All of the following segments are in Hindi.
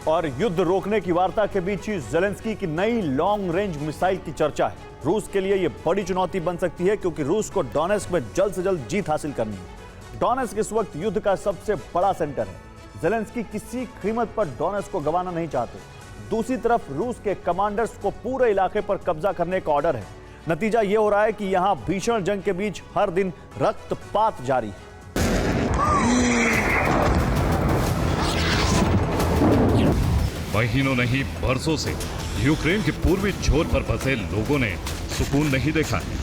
और युद्ध रोकने की वार्ता के बीच ही ज़ेलेंस्की की नई लॉन्ग रेंज मिसाइल की चर्चा है। रूस के लिए यह बड़ी चुनौती बन सकती है क्योंकि रूस को डोनेस्क में जल्द से जल्द जीत हासिल करनी है। डोनेस्क इस वक्त युद्ध का सबसे बड़ा सेंटर है। ज़ेलेंस्की किसी कीमत पर डोनेस्क को गंवाना नहीं चाहते। दूसरी तरफ रूस के कमांडर्स को पूरे इलाके पर कब्जा करने का ऑर्डर है। नतीजा यह हो रहा है कि यहां भीषण जंग के बीच हर दिन रक्तपात जारी है। महीनों नहीं बरसों से यूक्रेन के पूर्वी छोर पर बसे लोगों ने सुकून नहीं देखा है।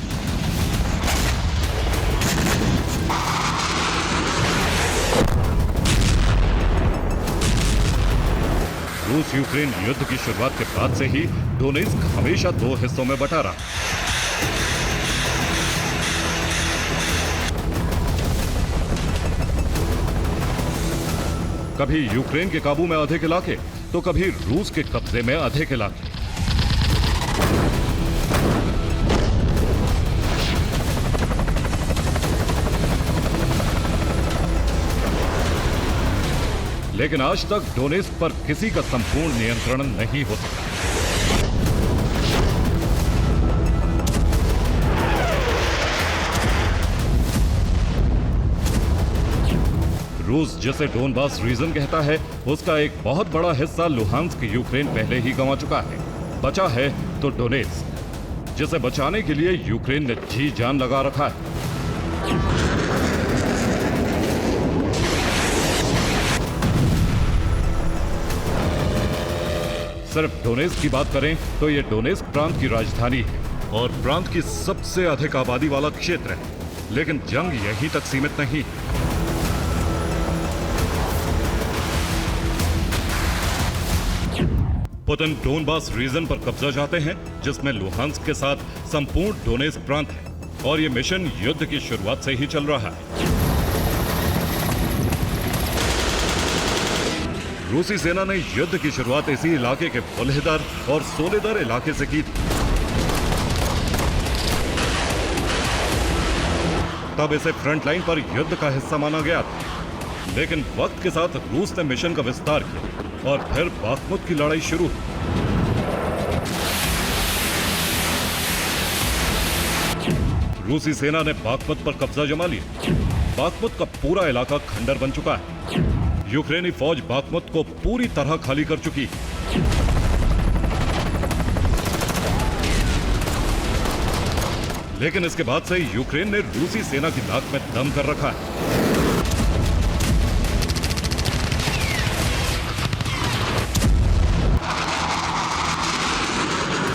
रूस यूक्रेन युद्ध की शुरुआत के बाद से ही डोनेस्क हमेशा दो हिस्सों में बटा रहा। कभी यूक्रेन के काबू में अधिक इलाके तो कभी रूस के कब्जे में अधिक इलाके। लेकिन आज तक डोनेस्क पर किसी का संपूर्ण नियंत्रण नहीं हो सका। रूस जिसे डोनबास रीजन कहता है, उसका एक बहुत बड़ा हिस्सा लुहांस्क यूक्रेन पहले ही गंवा चुका है। बचा है तो डोनेस्क, जिसे बचाने के लिए यूक्रेन ने जी जान लगा रखा है। सिर्फ डोनेस्क की बात करें तो यह डोनेस्क प्रांत की राजधानी है और प्रांत की सबसे अधिक आबादी वाला क्षेत्र है। लेकिन जंग यहीं तक सीमित नहीं है। पुतिन डोनबास रीजन पर कब्जा चाहते हैं, जिसमें लुहांस्क के साथ संपूर्ण डोनेस्क प्रांत है और यह मिशन युद्ध की शुरुआत से ही चल रहा है। रूसी सेना ने युद्ध की शुरुआत इसी इलाके के वोल्हेदार और सोलेदार इलाके से की थी। तब इसे फ्रंट लाइन पर युद्ध का हिस्सा माना गया था, लेकिन वक्त के साथ रूस ने मिशन का विस्तार किया और फिर बाखमुत की लड़ाई शुरू हुई। रूसी सेना ने बाखमुत पर कब्जा जमा लिया। बाखमुत का पूरा इलाका खंडर बन चुका है। यूक्रेनी फौज बाखमुत को पूरी तरह खाली कर चुकी है। लेकिन इसके बाद से यूक्रेन ने रूसी सेना की नाक में दम कर रखा है।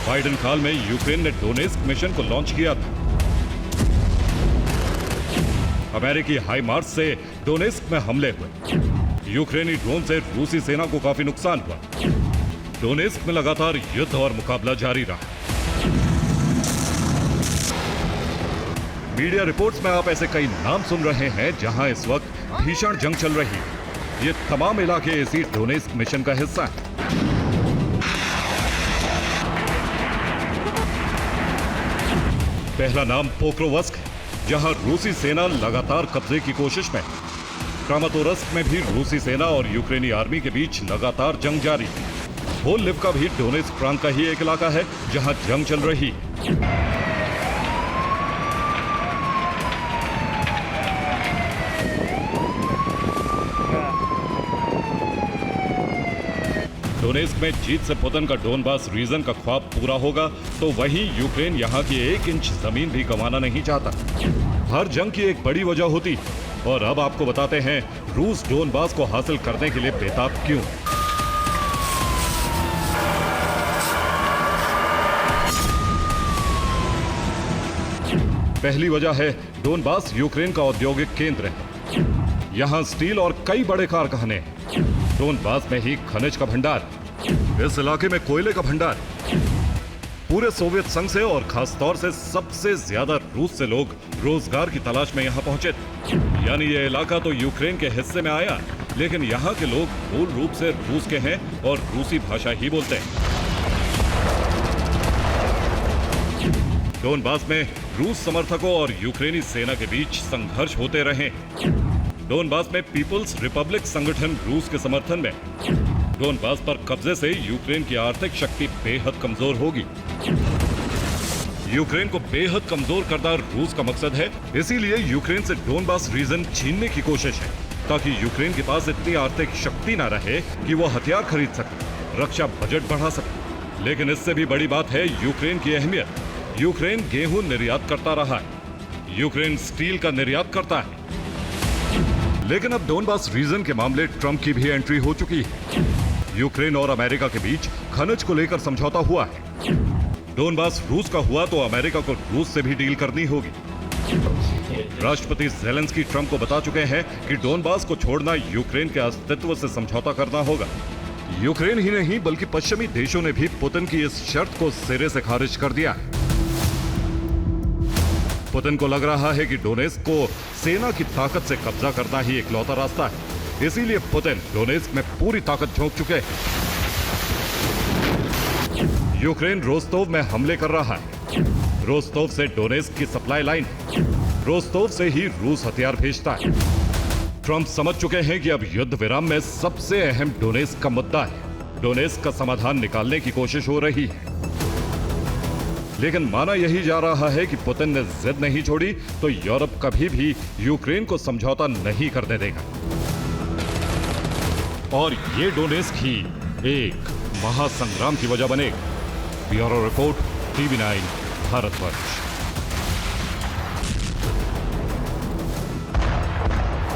बाइडेन काल में यूक्रेन ने डोनेस्क मिशन को लॉन्च किया था। अमेरिकी हाई मार्च से डोनेस्क में हमले हुए। यूक्रेनी ड्रोन से रूसी सेना को काफी नुकसान हुआ। डोनेस्क में लगातार युद्ध और मुकाबला जारी रहा। मीडिया रिपोर्ट्स में आप ऐसे कई नाम सुन रहे हैं जहां इस वक्त भीषण जंग चल रही है। ये तमाम इलाके इसी डोनेस्क मिशन का हिस्सा हैं। पहला नाम पोक्रोवस्क है, जहां रूसी सेना लगातार कब्जे की कोशिश में है। क्रामातोरस्क में भी रूसी सेना और यूक्रेनी आर्मी के बीच लगातार जंग जारी है। होल-लिव्का भी डोनेस्क प्रांत का ही एक इलाका है जहां जंग चल रही है। डोनेस्क में जीत से पुतिन का डोनबास रीजन का ख्वाब पूरा होगा तो वहीं यूक्रेन यहां की 1 इंच जमीन भी गंवाना नहीं चाहता। हर जंग की एक बड़ी वजह होती है और अब आपको बताते हैं रूस डोनबास को हासिल करने के लिए बेताब क्यों। पहली वजह है डोनबास यूक्रेन का औद्योगिक केंद्र है। यहां स्टील और कई बड़े कारखाने हैं। डोनबास में ही खनिज का भंडार, इस इलाके में कोयले का भंडार। पूरे सोवियत संघ से और खास तौर से सबसे ज्यादा रूस से लोग रोजगार की तलाश में यहाँ पहुंचे थे। यानी ये इलाका तो यूक्रेन के हिस्से में आया, लेकिन यहाँ के लोग मूल रूप से रूस के हैं और रूसी भाषा ही बोलते हैं। डोनबास में रूस समर्थकों और यूक्रेनी सेना के बीच संघर्ष होते रहे। डोनबास में पीपुल्स रिपब्लिक संगठन रूस के समर्थन में, डोनबास पर कब्जे से यूक्रेन की आर्थिक शक्ति बेहद कमजोर होगी। यूक्रेन को बेहद कमजोर करना रूस का मकसद है, इसीलिए यूक्रेन से डोनबास रीजन छीनने की कोशिश है, ताकि यूक्रेन के पास इतनी आर्थिक शक्ति ना रहे कि वो हथियार खरीद सके, रक्षा बजट बढ़ा सके। लेकिन इससे भी बड़ी बात है यूक्रेन की अहमियत। यूक्रेन गेहूं निर्यात करता रहा है, यूक्रेन स्टील का निर्यात करता है। लेकिन अब डोनबास रीजन के मामले ट्रंप की भी एंट्री हो चुकी है। यूक्रेन और अमेरिका के बीच खनिज को लेकर समझौता हुआ है। डोनबास रूस का हुआ तो अमेरिका को रूस से भी डील करनी होगी। राष्ट्रपति ज़ेलेंस्की ट्रंप को बता चुके हैं कि डोनबास को छोड़ना यूक्रेन के अस्तित्व से समझौता करना होगा। यूक्रेन ही नहीं बल्कि पश्चिमी देशों ने भी पुतिन की इस शर्त को सिरे से खारिज कर दिया है। पुतिन को लग रहा है कि डोनेस्क को सेना की ताकत से कब्जा करना ही इकलौता रास्ता है, इसीलिए पुतिन डोनेस्क में पूरी ताकत झोंक चुके हैं। यूक्रेन रोस्तोव में हमले कर रहा है। रोस्तोव से डोनेस्क की सप्लाई लाइन, रोस्तोव से ही रूस हथियार भेजता है। ट्रंप समझ चुके हैं कि अब युद्ध विराम में सबसे अहम डोनेस्क का मुद्दा है। डोनेस्क का समाधान निकालने की कोशिश हो रही है, लेकिन माना यही जा रहा है कि पुतिन ने जिद नहीं छोड़ी तो यूरोप कभी भी यूक्रेन को समझौता नहीं करने देगा। और ये डोनेस्क ही एक महासंग्राम की वजह बनेगा। Bureau report, TV9 Bharatvarsh.